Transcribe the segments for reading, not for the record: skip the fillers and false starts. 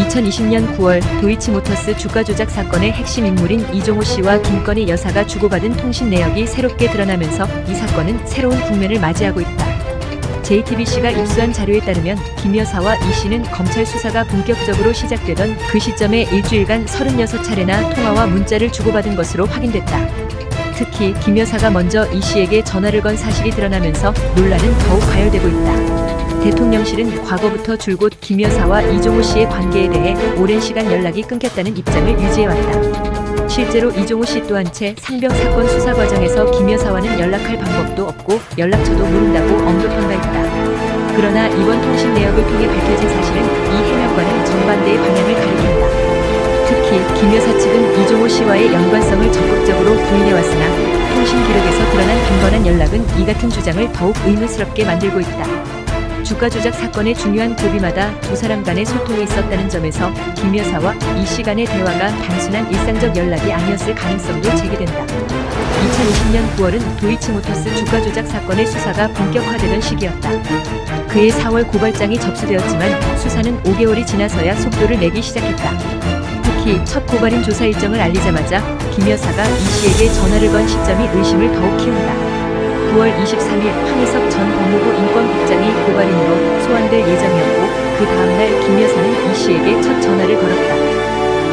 2020년 9월 도이치모터스 주가 조작 사건의 핵심 인물인 이종호 씨와 김건희 여사가 주고받은 통신 내역이 새롭게 드러나면서 이 사건은 새로운 국면을 맞이하고 있다. JTBC가 입수한 자료에 따르면 김 여사와 이 씨는 검찰 수사가 본격적으로 시작되던 그 시점에 일주일간 36차례나 통화와 문자를 주고받은 것으로 확인됐다. 특히 김 여사가 먼저 이 씨에게 전화를 건 사실이 드러나면서 논란은 더욱 가열되고 있다. 대통령실은 과거부터 줄곧 김 여사와 이종호 씨의 관계에 대해 오랜 시간 연락이 끊겼다는 입장을 유지해왔다. 실제로 이종호 씨 또한 채 상병 사건 수사 과정에서 김 여사와는 연락할 방법도 없고 연락처도 모른다고 언급한 바 있다. 그러나 이번 통신 내역을 통해 밝혀진 사실은 이 해명과는 정반대의 방향을 가리킨다. 특히 김 여사 측은 이종호 씨와의 연관성을 적극적으로 부인해왔으나 통신 기록에서 드러난 빈번한 연락은 이 같은 주장을 더욱 의문스럽게 만들고 있다. 주가 조작 사건의 중요한 고비마다 두 사람 간의 소통이 있었다는 점에서 김 여사와 이 씨 간의 대화가 단순한 일상적 연락이 아니었을 가능성도 제기된다. 2020년 9월은 도이치모터스 주가 조작 사건의 수사가 본격화되던 시기였다. 그해 4월 고발장이 접수되었지만 수사는 5개월이 지나서야 속도를 내기 시작했다. 특히 첫 고발인 조사 일정을 알리자마자 김 여사가 이 씨에게 전화를 건 시점이 의심을 더욱 키운다. 9월 23일 황희석 전 법무부 인권국장이 고발인으로 소환될 예정이었고 그 다음날 김 여사는 이 씨에게 첫 전화를 걸었다.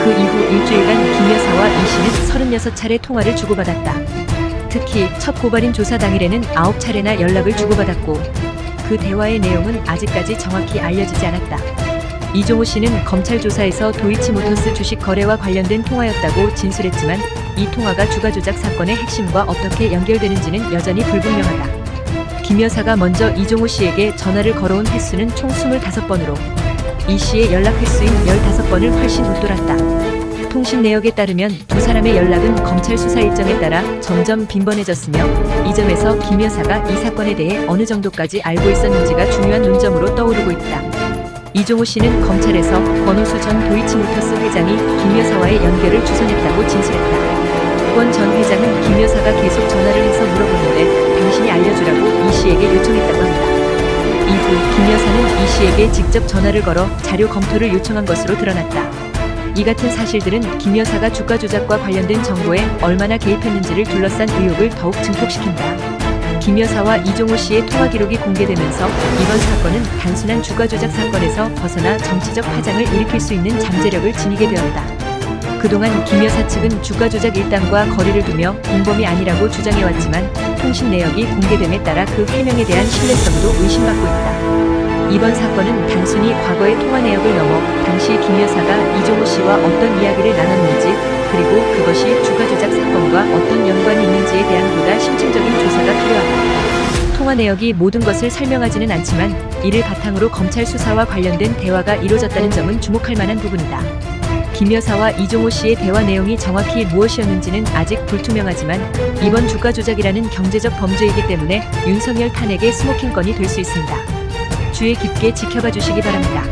그 이후 일주일간 김 여사와 이 씨는 36차례 통화를 주고받았다. 특히 첫 고발인 조사 당일에는 9차례나 연락을 주고받았고 그 대화의 내용은 아직까지 정확히 알려지지 않았다. 이종호 씨는 검찰 조사에서 도이치모터스 주식 거래와 관련된 통화였다고 진술했지만 이 통화가 주가 조작 사건의 핵심과 어떻게 연결되는지는 여전히 불분명하다. 김 여사가 먼저 이종호 씨에게 전화를 걸어온 횟수는 총 25번으로 이 씨의 연락 횟수인 15번을 훨씬 웃돌았다. 통신 내역에 따르면 두 사람의 연락은 검찰 수사 일정에 따라 점점 빈번해졌으며 이 점에서 김 여사가 이 사건에 대해 어느 정도까지 알고 있었는지가 중요한 논점으로 떠오르고 있다. 이종호 씨는 검찰에서 권오수 전 도이치모터스 회장이 김 여사와의 연결을 주선했다고 진술했다. 권 전 회장은 김 여사가 계속 전화를 해서 물어보는데 당신이 알려주라고 이 씨에게 요청했다고 한다. 이후 김 여사는 이 씨에게 직접 전화를 걸어 자료 검토를 요청한 것으로 드러났다. 이 같은 사실들은 김 여사가 주가 조작과 관련된 정보에 얼마나 개입했는지를 둘러싼 의혹을 더욱 증폭시킨다. 김 여사와 이종호 씨의 통화 기록이 공개되면서 이번 사건은 단순한 주가 조작 사건에서 벗어나 정치적 파장을 일으킬 수 있는 잠재력을 지니게 되었다. 그동안 김 여사 측은 주가 조작 일당과 거리를 두며 공범이 아니라고 주장해왔지만 통신 내역이 공개됨에 따라 그 해명에 대한 신뢰성도 의심받고 있다. 이번 사건은 단순히 과거의 통화 내역을 넘어 당시 김 여사가 이종호 씨와 어떤 이야기를 나눴는지 그리고 그것이 주가 조작 사건과 어떤 연관이 있는지에 대한 보다 심층적인 조사가 필요하다. 통화 내역이 모든 것을 설명하지는 않지만 이를 바탕으로 검찰 수사와 관련된 대화가 이루어졌다는 점은 주목할 만한 부분이다. 김 여사와 이종호 씨의 대화 내용이 정확히 무엇이었는지는 아직 불투명하지만 이번 주가 조작이라는 경제적 범죄이기 때문에 윤석열 탄핵의 스모킹건이 될 수 있습니다. 주의 깊게 지켜봐 주시기 바랍니다.